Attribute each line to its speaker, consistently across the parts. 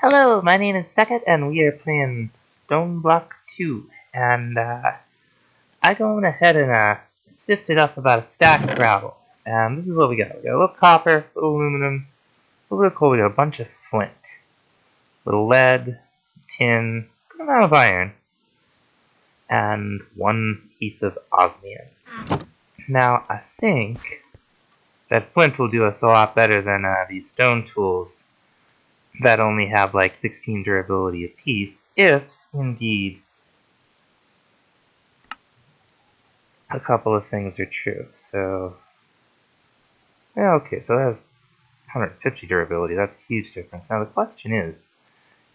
Speaker 1: Hello, my name is Beckett, and we are playing Stoneblock 2. And I went ahead and sifted up about a stack of gravel. And this is what we got. We got a little copper, a little aluminum, a little coal, we got a bunch of flint, a little lead, tin, a good amount of iron, and one piece of osmium. Now, I think that flint will do us a lot better than these stone tools that only have like 16 durability apiece, if indeed a couple of things are true. So, yeah, okay, so that has 150 durability. That's a huge difference. Now the question is,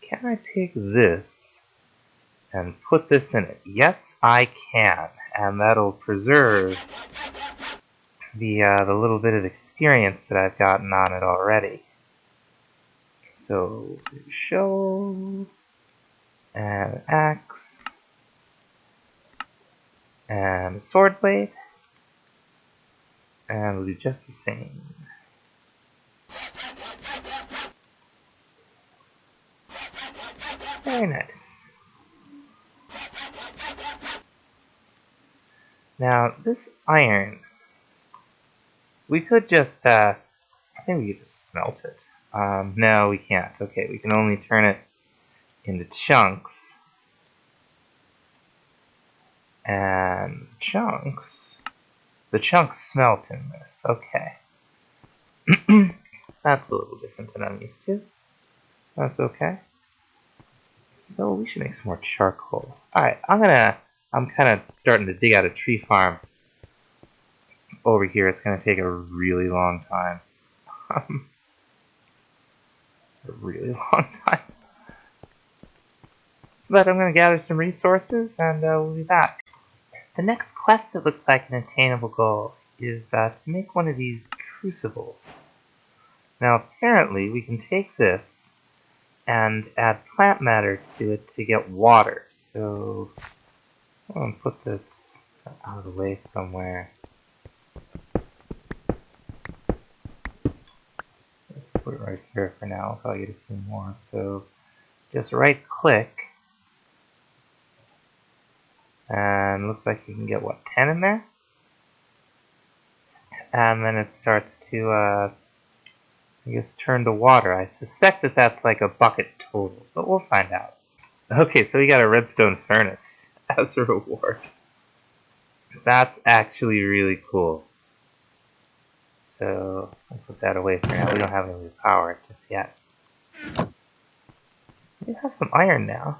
Speaker 1: can I take this and put this in it? Yes, I can, and that'll preserve the little bit of experience that I've gotten on it already. So, show, and axe, and sword blade, and we'll do just the same. Very nice. Now, this iron, we could just, I think we could just smelt it. No, we can't. Okay, we can only turn it into chunks. And the chunks smelt in this. Okay. That's a little different than I'm used to. That's okay. So we should make some more charcoal. Alright, I'm kind of starting to dig out a tree farm over here. It's gonna take a really long time. A really long time. But I'm gonna gather some resources and we'll be back. The next quest that looks like an attainable goal is to make one of these crucibles. Now apparently we can take this and add plant matter to it to get water. So I'm going to put this out of the way somewhere. Let's put it right here for now. I'll probably get a few more. So just right click, and looks like you can get, what, 10 in there? And then it starts to, I guess, turn to water. I suspect that that's like a bucket total, but we'll find out. Okay, so we got a redstone furnace as a reward. That's actually really cool. So I'll put that away for now. We don't have any power just yet. We have some iron now,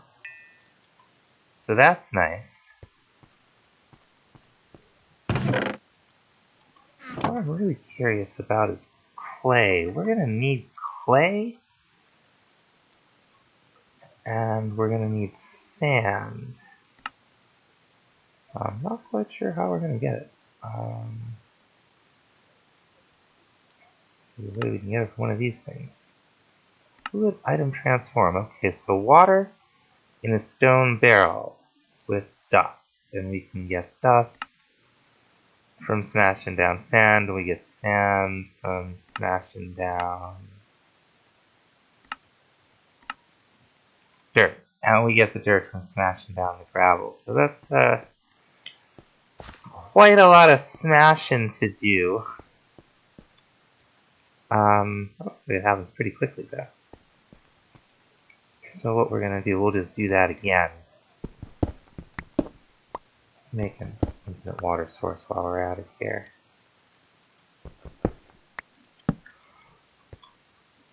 Speaker 1: so that's nice. What I'm really curious about is clay. We're gonna need clay, and we're gonna need sand. I'm not quite sure how we're gonna get it. The way we can get it from one of these things. Fluid item transform. Okay, so water in a stone barrel with dust, and we can get dust from smashing down sand, and we get sand from smashing down dirt. And we get the dirt from smashing down the gravel. So that's quite a lot of smashing to do. It happens pretty quickly though. So what we're gonna do, we'll just do that again. Make an infinite water source while we're out of here.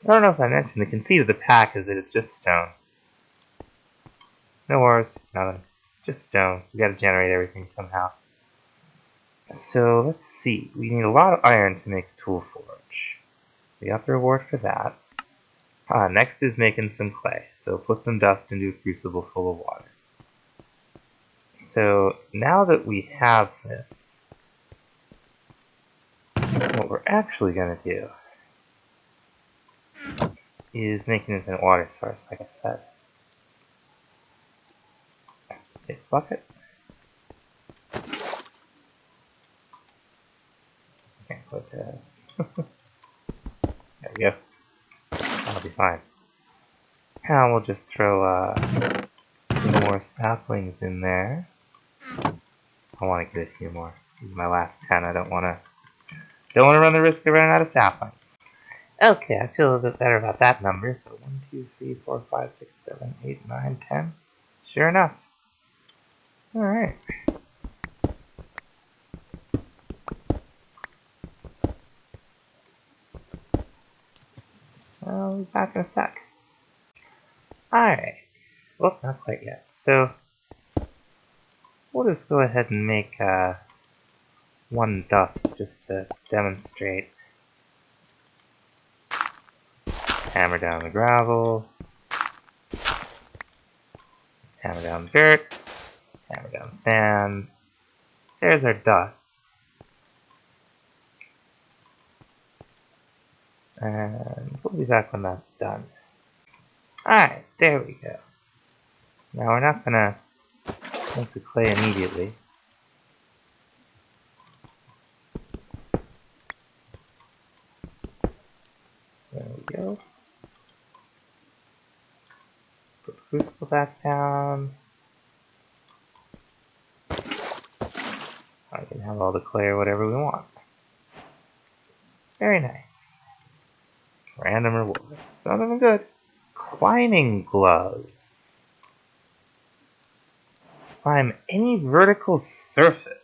Speaker 1: I don't know if I mentioned, the conceit of the pack is that it's just stone. No ores, nothing. Just stone. We gotta generate everything somehow. So let's see. We need a lot of iron to make a tool forge. We got the reward for that. Next is making some clay. So put some dust into a crucible full of water. So now that we have this, what we're actually gonna do is make an infinite water source, like I said. Take a bucket. Can't put that. There we go. That'll be fine. And we'll just throw some more saplings in there. I want to get a few more. This is my last 10. I don't want to run the risk of running out of saplings. Okay, I feel a bit better about that number. So 1, 2, 3, 4, 5, 6, 7, 8, 9, 10. Sure enough. Alright. I'll be back in a sec. Alright. Well, not quite yet. So, we'll just go ahead and make one dust just to demonstrate. Hammer down the gravel. Hammer down the dirt. Hammer down the sand. There's our dust. And we'll be back when that's done. Alright, there we go. Now we're not gonna make the clay immediately. There we go. Put the crucible back down. I can have all the clay or whatever we want. Very nice. Random reward. Sounds even good. Climbing gloves. Climb any vertical surface.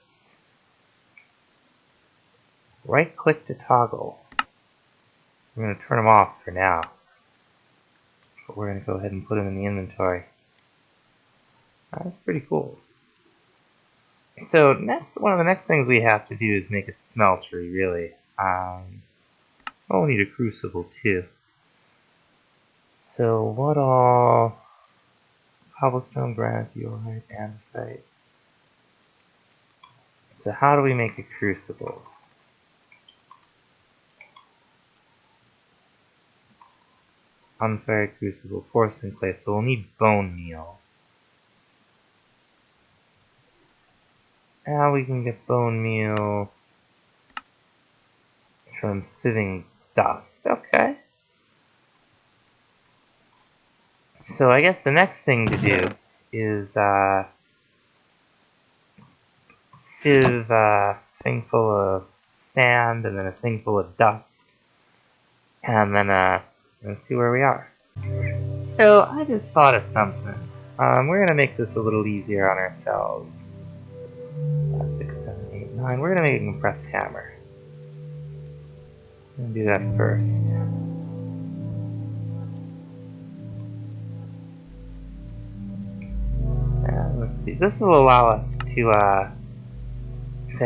Speaker 1: Right click to toggle. I'm going to turn them off for now. But we're going to go ahead and put them in the inventory. That's pretty cool. So one of the next things we have to do is make a smeltery, really. We'll need a crucible too. So what all? Cobblestone, granite, diorite, andesite. So how do we make a crucible? Unfired crucible, porcelain clay. So we'll need bone meal. Now we can get bone meal from sieving dust. Okay. So I guess the next thing to do is sieve a thing full of sand and then a thing full of dust. And then let's see where we are. So I just thought of something. We're gonna make this a little easier on ourselves. 6, 7, 8, 9. We're gonna make a compressed hammer. I'm gonna do that first. And let's see. This will allow us to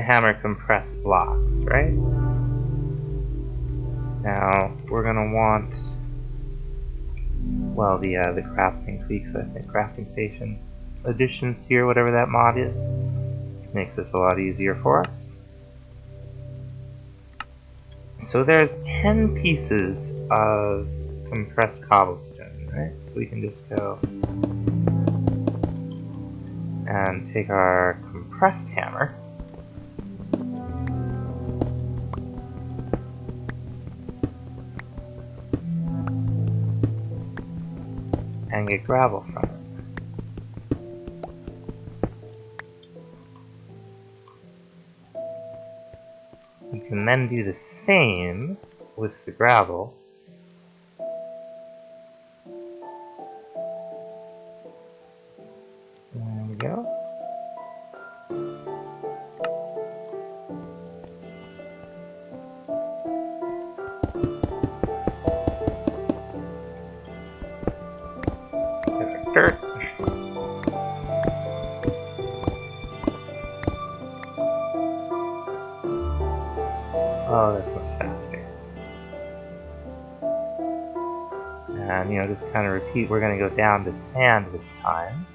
Speaker 1: hammer compressed blocks, right? Now we're gonna want, well, the crafting tweaks, I think, crafting station additions here, whatever that mod is, makes this a lot easier for us. So there's 10 pieces of compressed cobblestone, right? So we can just go and take our compressed hammer and get gravel from it. We can then do the same with the gravel. There we go. There's our dirt. Oh, that's much faster. And, you know, just kind of repeat, we're going to go down to sand this time.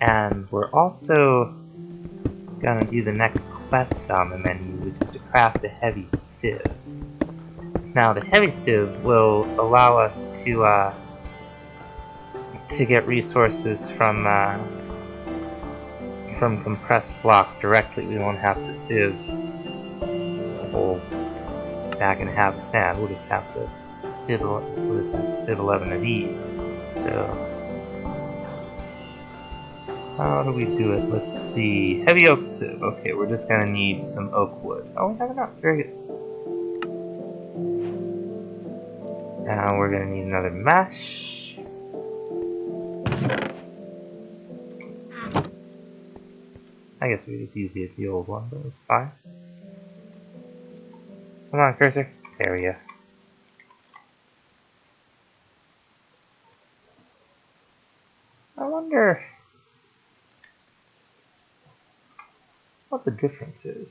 Speaker 1: And we're also going to do the next quest on the menu, which is to craft a heavy sieve. Now, the heavy sieve will allow us to get resources from compressed blocks directly. We won't have to sieve whole stack and half of sand. We'll just have to fit 11 of these. So how do we do it? Let's see. Heavy oak sieve. Okay, we're just gonna need some oak wood. Oh, we have enough. Very good. Now we're gonna need another mesh. I guess we just use the old one, but it's fine. Come on, cursor. There we go. I wonder what the difference is.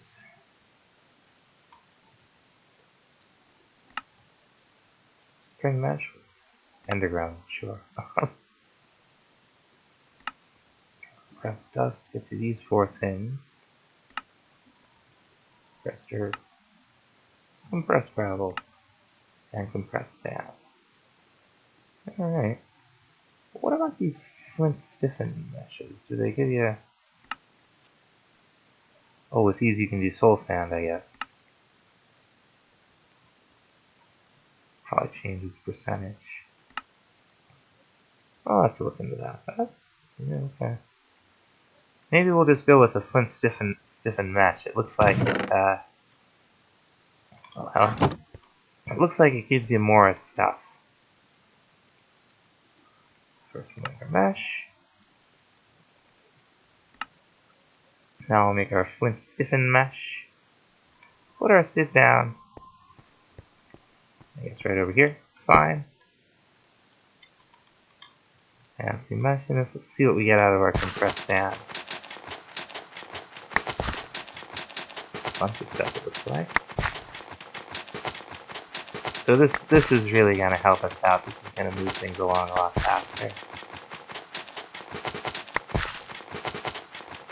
Speaker 1: String mesh? Underground, sure. Press dust, get to these 4 things. Press dirt, compressed gravel, and compressed sand. Alright. What about these flint stiffened meshes? Do they give you... Oh, with these you can do soul sand, I guess. Probably changes percentage. I'll have to look into that. Yeah, okay. Maybe we'll just go with a flint stiffened mesh. It looks like it looks like it gives you more stuff. First we'll make our mesh. Now we'll make our flint stiffened mesh. Put our sieve down. I guess right over here. It's fine. And if we mesh in this, let's see what we get out of our compressed sand. Bunch of stuff it looks like. So this is really gonna help us out. This is gonna move things along a lot faster.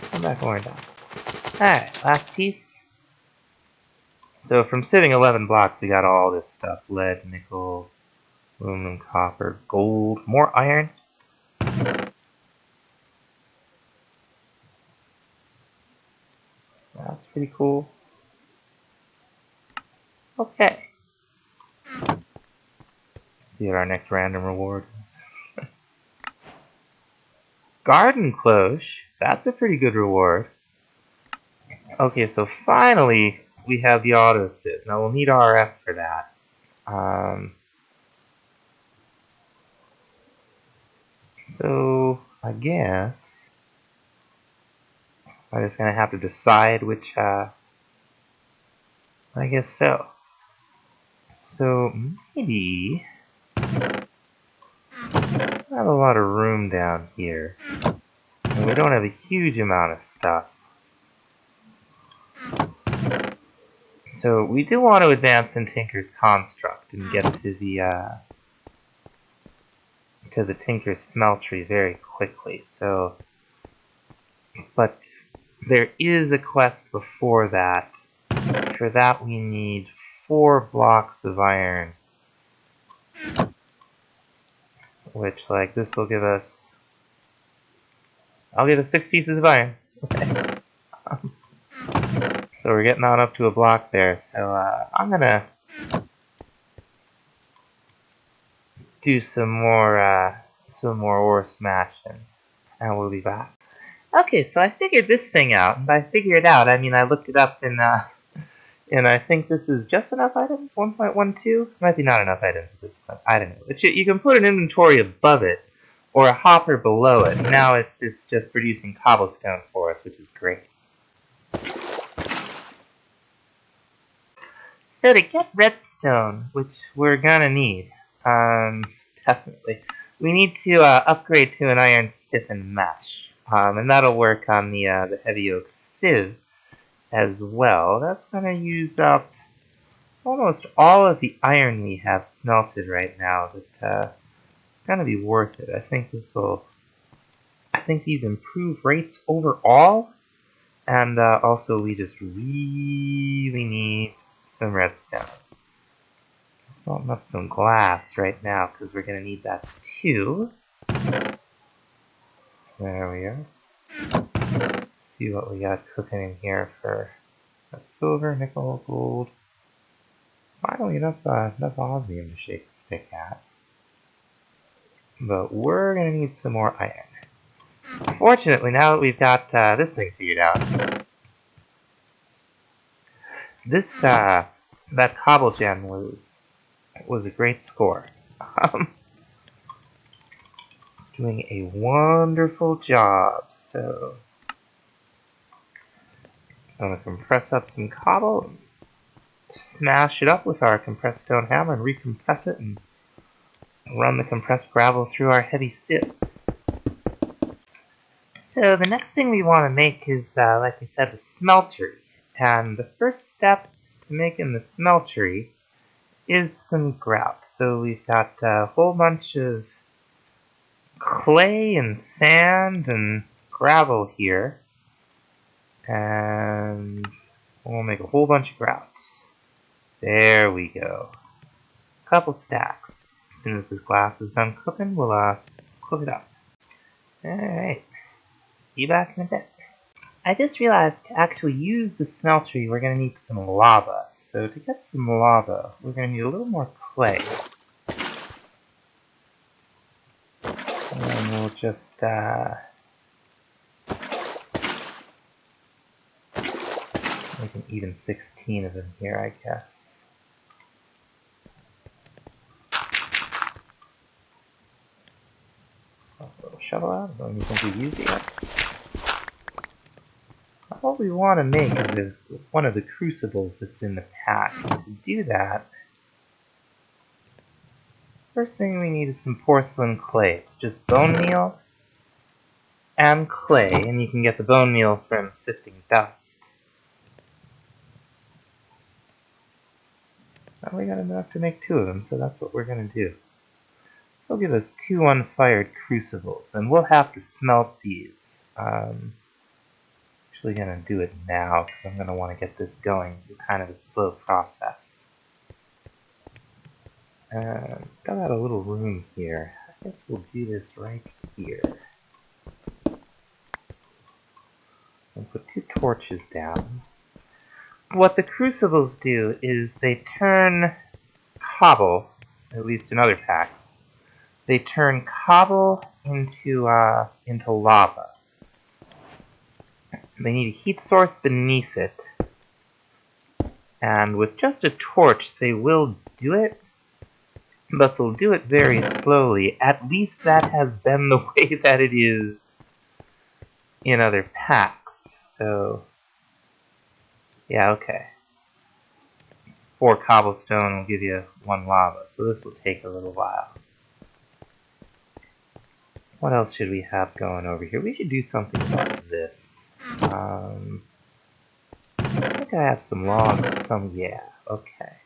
Speaker 1: Come back when we're done. Alright, last piece. So from sitting 11 blocks, we got all this stuff. Lead, nickel, aluminum, copper, gold, more iron. That's pretty cool. Okay. See what our next random reward is. Garden cloche. That's a pretty good reward. Okay, so finally we have the auto sieve. Now we'll need RF for that. So I guess I'm just gonna have to decide which. I guess so. So maybe I have a lot of room down here, and we don't have a huge amount of stuff. So we do want to advance in Tinker's construct and get to the Tinker's Smeltery very quickly. So, but there is a quest before that. For that we need 4 blocks of iron, which like this will give us. I'll give us 6 pieces of iron. Okay. So we're getting on up to a block there. So I'm gonna do some more ore smashing, and we'll be back. Okay, so I figured this thing out, and by figured out, I mean I looked it up and I think this is just enough items. 1.12 might be not enough items at this point. I don't know. You can put an inventory above it or a hopper below it. Now it's just producing cobblestone for us, which is great. So to get redstone, which we're gonna need, definitely, we need to upgrade to an iron stiffened mesh, and that'll work on the heavy oak sieve as well. That's gonna use up almost all of the iron we have smelted right now. But it's gonna be worth it. I think these improve rates overall, and also we just really need some redstone. Well, up some glass right now because we're gonna need that too. There we are. See what we got cooking in here for That's silver, nickel, gold. Finally, enough osmium to shake a stick at. But we're gonna need some more iron. Fortunately, now that we've got this thing figured out, that cobble gem was a great score. Doing a wonderful job. So I'm gonna compress up some cobble, and smash it up with our compressed stone hammer, and recompress it, and run the compressed gravel through our heavy sieve. So the next thing we want to make is, like I said, the smeltery. And the first step to making the smeltery is some grout. So we've got a whole bunch of clay and sand and gravel here. And we'll make a whole bunch of grout. There we go. A couple stacks. As soon as this glass is done cooking, we'll cook it up. Alright. See you back in a bit. I just realized to actually use the smeltery, we're going to need some lava. So to get some lava, we're going to need a little more clay. And we'll just, make an even 16 of them here, I guess. I'll throw a shovel out, I don't even think we've used it yet. What we want to make is one of the crucibles that's in the pack. And to do that, first thing we need is some porcelain clay. It's just bone meal and clay, and you can get the bone meal from sifting dust. Now we got enough to make 2 of them, so that's what we're going to do. They'll give us 2 unfired crucibles, and we'll have to smelt these. Actually going to do it now, because I'm going to want to get this going. It's kind of a slow process. Got out a little room here. I guess we'll do this right here. I'll put 2 torches down. What the crucibles do is they turn cobble, at least in other packs, they turn cobble into lava. They need a heat source beneath it, and with just a torch they will do it, but they'll do it very slowly. At least that has been the way that it is in other packs. So, yeah, okay. 4 cobblestone will give you 1 lava, so this will take a little while. What else should we have going over here? We should do something about this. I think I have some logs, yeah, okay.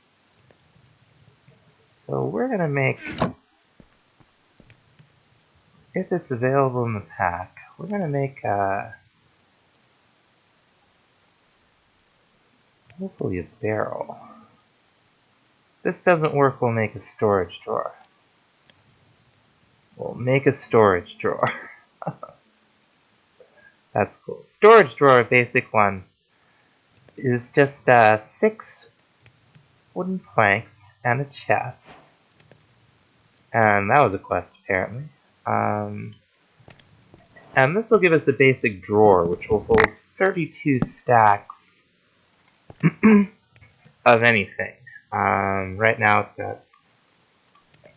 Speaker 1: So we're gonna make, if it's available in the pack, we're gonna make, hopefully a barrel. If this doesn't work, we'll make a storage drawer. We'll make a storage drawer. That's cool. Storage drawer, basic one, is just 6 wooden planks and a chest. And that was a quest, apparently. And this will give us a basic drawer, which will hold 32 stacks of anything. Right now it's got,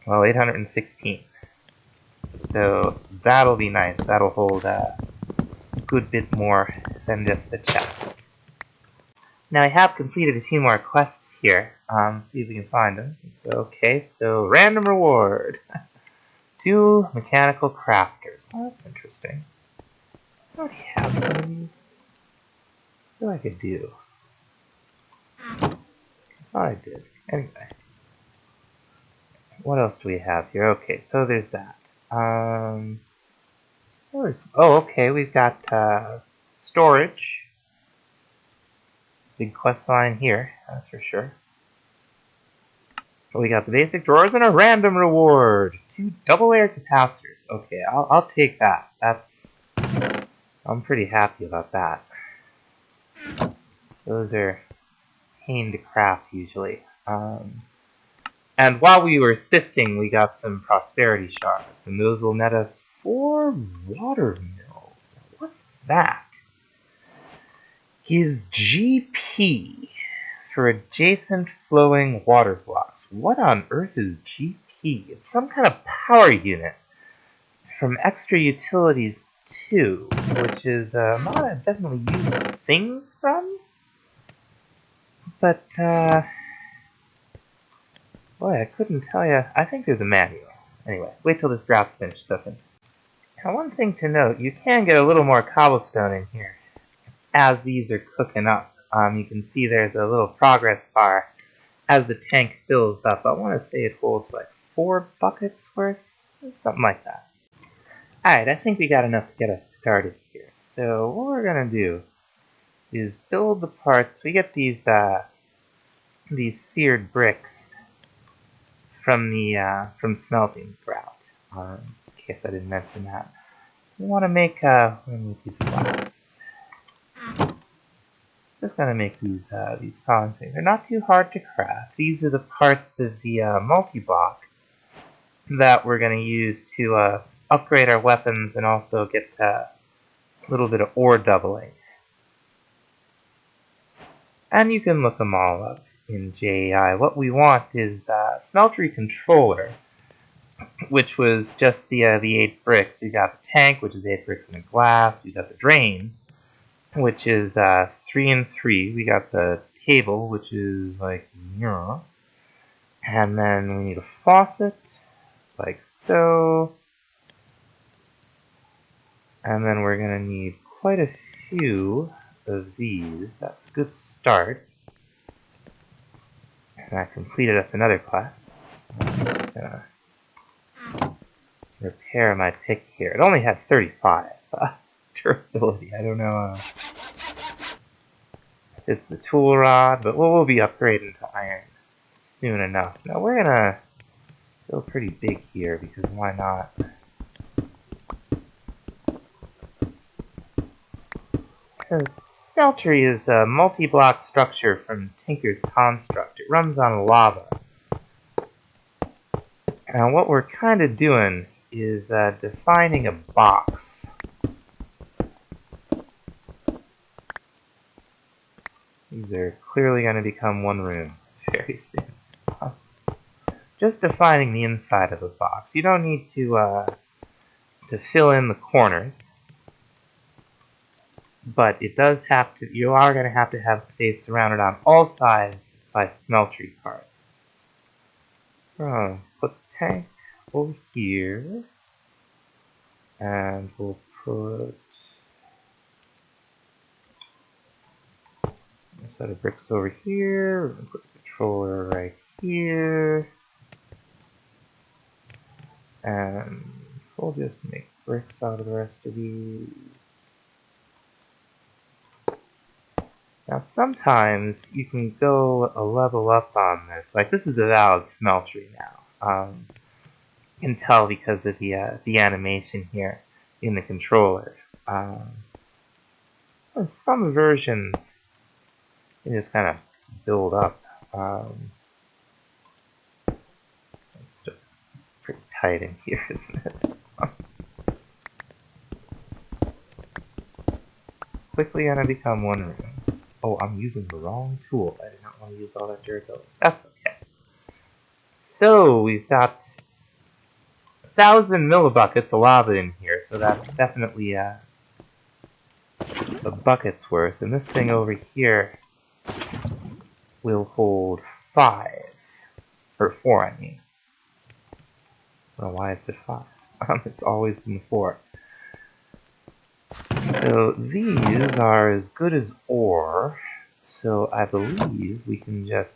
Speaker 1: well, 816. So that'll be nice. That'll hold a good bit more than just the chest. Now I have completed a few more quests here. See if we can find them. Okay, so random reward. 2 mechanical crafters. Oh, that's interesting. I already have some of these. I feel like I do. I thought I did. Anyway. What else do we have here? Okay, so there's that. Oh, okay, we've got storage. Big quest line here, that's for sure. So we got the basic drawers and a random reward. 2 double layer capacitors. Okay, I'll take that. I'm pretty happy about that. Those are pain to craft usually. And while we were sifting, we got some prosperity shards, and those will net us 4 water mills. What's that? Is GP for adjacent flowing water blocks. What on earth is GP? It's some kind of power unit from Extra Utilities 2, which is a mod I've definitely used things from. But, boy, I couldn't tell you. I think there's a manual. Anyway, wait till this draft's finished cooking. Now, one thing to note, you can get a little more cobblestone in here as these are cooking up. You can see there's a little progress bar as the tank fills up. I want to say it holds like 4 buckets worth, something like that. Alright, I think we got enough to get us started here. So what we're going to do is build the parts. We get these seared bricks from the smelting grout. In case I didn't mention that. We want to make these flats. Just gonna make these column things. They're not too hard to craft. These are the parts of the multi-block that we're gonna use to upgrade our weapons and also get a little bit of ore doubling. And you can look them all up in JAI. What we want is Smeltery controller, which was just the 8 bricks. You got the tank, which is 8 bricks and a glass. You got the drain, which is 3 and 3. We got the table, which is like yeah. And then we need a faucet, like so. And then we're gonna need quite a few of these. That's a good start. And I completed us another class. I'm gonna repair my pick here. It only had 35 durability. I don't know if it's the tool rod, but we'll be upgrading to iron soon enough. Now we're gonna go pretty big here because why not? Because Smeltery is a multi-block structure from Tinker's Construct. It runs on lava. And what we're kind of doing is defining a box. These are clearly going to become one room very soon. Just defining the inside of a box. You don't need to fill in the corners. But it does have to, you are going to have space surrounded on all sides by Smeltery parts. So, put the tank over here. And we'll put a set of bricks over here. We'll put the controller right here. And we'll just make bricks out of the rest of these. Now sometimes you can go a level up on this. Like this is a valid Smeltery now. You can tell because of the animation here in the controller. Some versions you just kind of build up. It's just pretty tight in here, isn't it? Quickly gonna become one room. Oh, I'm using the wrong tool. I did not want to use all that durability. That's okay. So, we've got 1,000 millibuckets of lava in here, so that's definitely a bucket's worth. And this thing over here will hold 5. Or 4, I mean. I don't know why it's at 5. It's always been 4. So these are as good as ore, so I believe we can just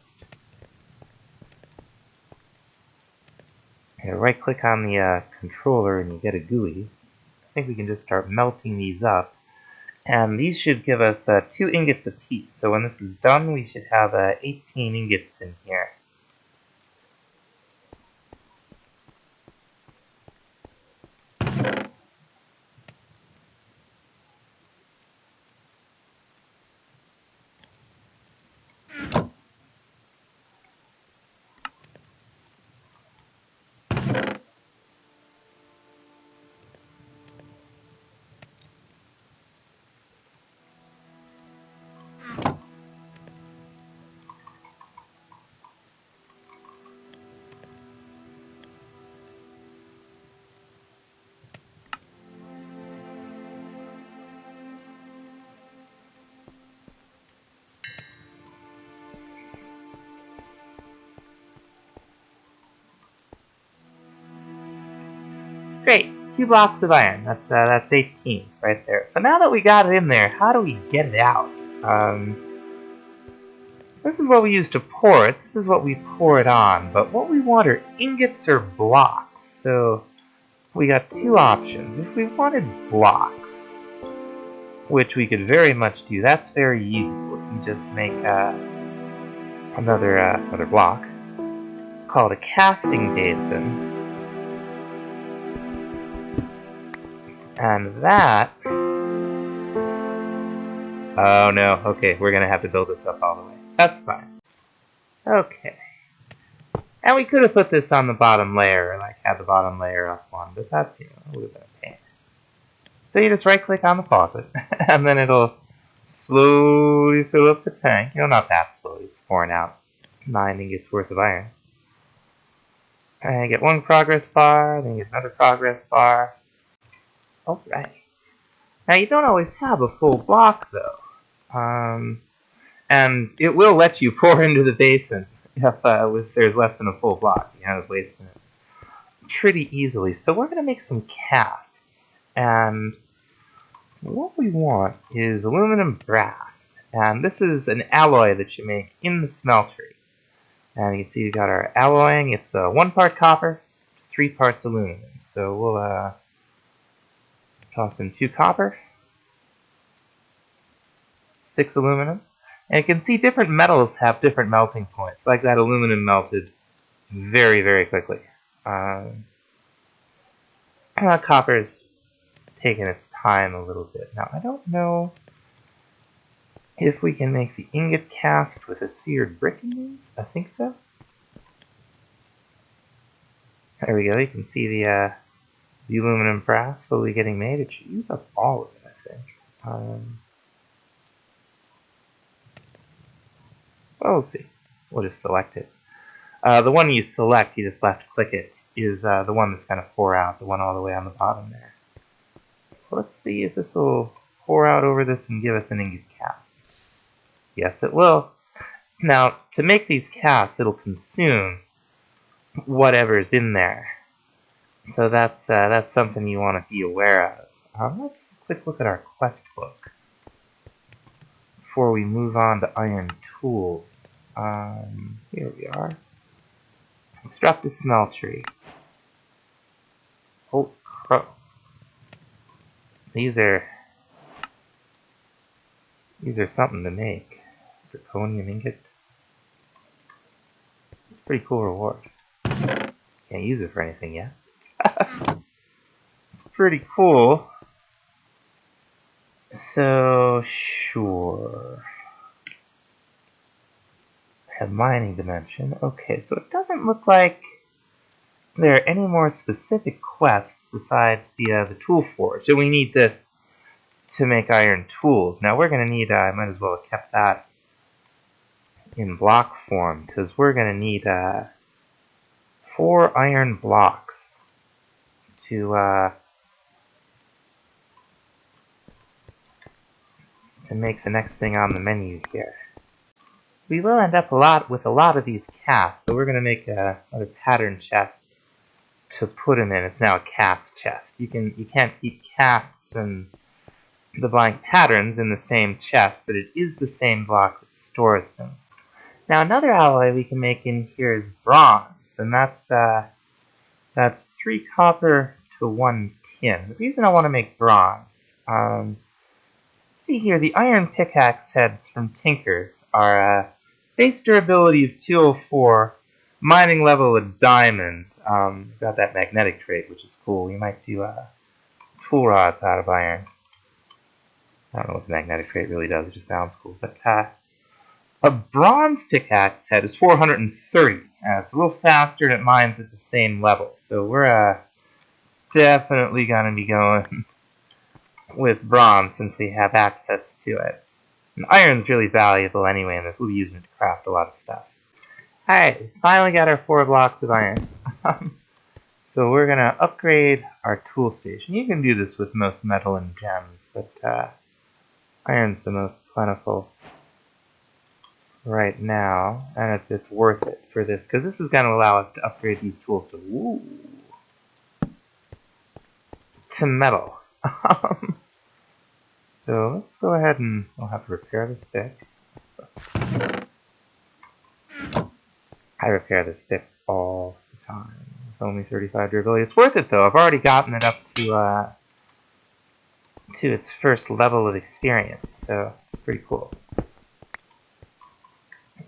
Speaker 1: right click on the controller and you get a GUI. I think we can just start melting these up, and these should give us 2 ingots apiece. So when this is done, we should have 18 ingots in here. 2 blocks of iron. That's 18 right there. So now that we got it in there, how do we get it out? This is what we use to pour it. This is what we pour it on. But what we want are ingots or blocks. So we got 2 options. If we wanted blocks, which we could very much do, that's very easy. We can just make another block, call it a casting basin. And that... Oh no, okay, we're gonna have to build this up all the way. That's fine. Okay. And we could have put this on the bottom layer, like had the bottom layer up one, but that's, you know, a little bit of pain. So you just right click on the faucet, and then it'll slowly fill up the tank. You know, not that slowly, it's pouring out 9 ingots worth of iron. And you get 1 progress bar, then you get another progress bar. Alright. Now you don't always have a full block though. And it will let you pour into the basin if there's less than a full block. You know, it's wasting it pretty easily. So we're going to make some casts. And what we want is aluminum brass. And this is an alloy that you make in the smeltery. And you can see we got our alloying. It's 1 part copper, 3 parts aluminum. So we'll toss in 2 copper, 6 aluminum. And you can see different metals have different melting points. Like that aluminum melted very, very quickly. Copper's taking its time a little bit. Now, I don't know if we can make the ingot cast with a seared brick in these. I think so. There we go. You can see the aluminum brass slowly getting made. It should use up all of it, I think. Well, we'll see. We'll just select it. The one you select, you just left click it, is the one that's going to pour out, the one all the way on the bottom there. So let's see if this will pour out over this and give us an ingot cast. Yes, it will. Now, to make these casts, it'll consume whatever's in there. So that's something you want to be aware of. Let's take a quick look at our quest book before we move on to iron tools. Here we are. Construct a smeltery. Oh, crow. These are something to make. Draconium ingot. It's a pretty cool reward. Can't use it for anything yet. It's pretty cool. So, sure. Have mining dimension. Okay, so it doesn't look like there are any more specific quests besides the tool forge. So we need this to make iron tools. Now we're going to need, I might as well have kept that in block form, because we're going to need 4 iron blocks to make the next thing on the menu here. We will end up with a lot of these casts, so we're going to make another pattern chest to put them in. It's now a cast chest. You can't keep casts and the blank patterns in the same chest, but it is the same block that stores them. Now another alloy we can make in here is bronze, and that's 3 copper to 1 tin. The reason I want to make bronze, see here, the iron pickaxe heads from Tinkers are base durability of 204, mining level of diamond. Got that magnetic trait, which is cool. You might do tool rods out of iron. I don't know what the magnetic trait really does, it just sounds cool. But a bronze pickaxe head is 430. It's a little faster and it mines at the same level. So we're definitely going to be going with bronze since we have access to it. And iron's really valuable anyway, and we'll be using it to craft a lot of stuff. Alright, we finally got our 4 blocks of iron. So we're going to upgrade our tool station. You can do this with most metal and gems, but iron's the most plentiful right now, and it's worth it for this, because this is going to allow us to upgrade these tools to to metal. So let's go ahead and we'll have to repair the stick. I repair the stick all the time. It's only 35 durability. It's worth it though. I've already gotten it up to its first level of experience, so it's pretty cool.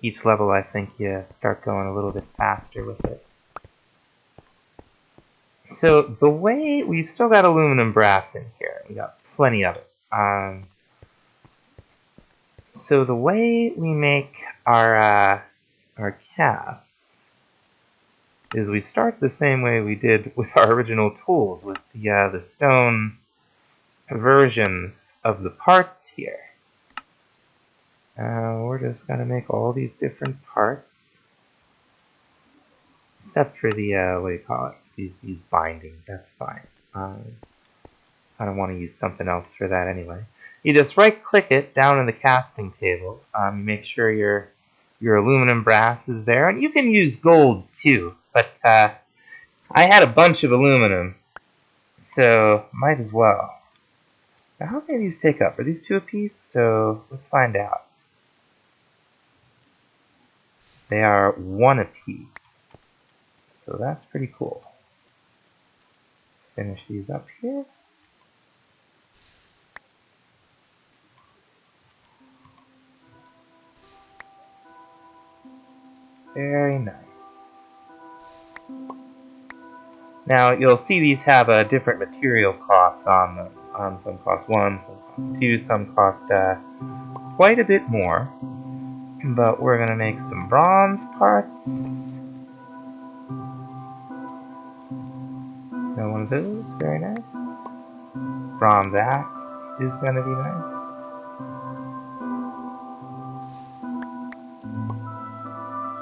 Speaker 1: Each level, I think you start going a little bit faster with it. So the way we've still got aluminum brass in here, we got plenty of it. So the way we make our cast is we start the same way we did with our original tools, with the stone versions of the parts here. We're just gonna make all these different parts, except for the what do you call it? These bindings. That's fine. I don't want to use something else for that anyway. You just right-click it down in the casting table. You make sure your aluminum brass is there, and you can use gold too. But I had a bunch of aluminum, so might as well. Now, how many of these take up? Are these 2 apiece? So let's find out. They are 1 apiece, so that's pretty cool. Finish these up here. Very nice. Now you'll see these have a different material costs on them. Some cost 1, some cost 2, some cost quite a bit more. But we're gonna make some bronze parts. Got one of those, very nice. Bronze axe is gonna be nice.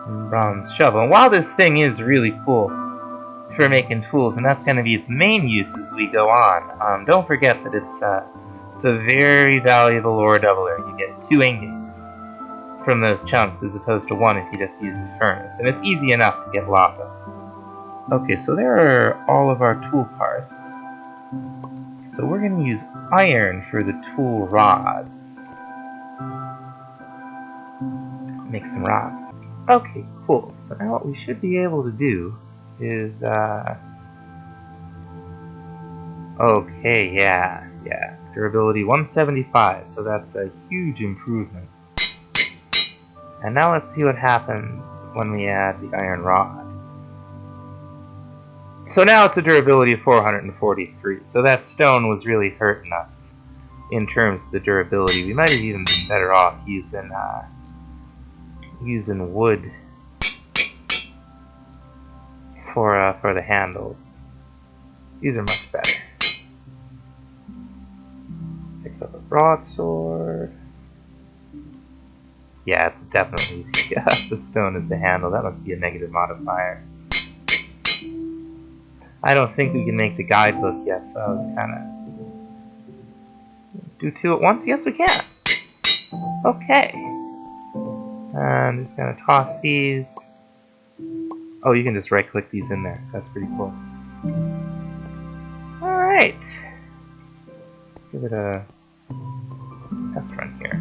Speaker 1: And bronze shovel. And while this thing is really cool for making tools, and that's gonna be its main use as we go on, don't forget that it's a very valuable ore doubler. You get 2 ingots from those chunks as opposed to 1 if you just use the furnace. And it's easy enough to get lava. Okay, so there are all of our tool parts. So we're going to use iron for the tool rods. Make some rods. Okay, cool. So now what we should be able to do is, okay, yeah. Durability 175, so that's a huge improvement. And now let's see what happens when we add the iron rod. So now it's a durability of 443, so that stone was really hurting us in terms of the durability. We might have even been better off using wood for the handles. These are much better. Picks up a broadsword. Yeah, it's definitely the stone is the handle. That must be a negative modifier. I don't think we can make the guidebook yet, so I'll kind of do 2 at once. Yes, we can. Okay. I'm just gonna toss these. Oh, you can just right-click these in there. That's pretty cool. All right. Give it a test run here.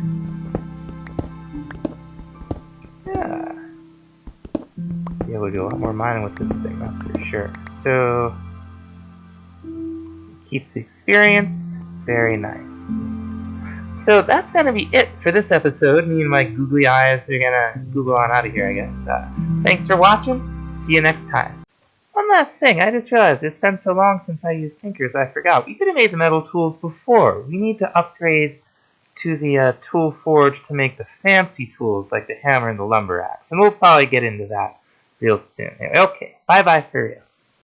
Speaker 1: Yeah. Be able to do a lot more mining with this thing, that's for sure. So, keeps the experience. Very nice. So that's gonna be it for this episode. Me and my googly eyes are gonna Google on out of here, I guess. Thanks for watching. See you next time. One last thing, I just realized it's been so long since I used Tinkers, I forgot. We could have made the metal tools before. We need to upgrade to the tool forge to make the fancy tools like the hammer and the lumber axe. And we'll probably get into that real soon. Anyway, okay, bye-bye for real.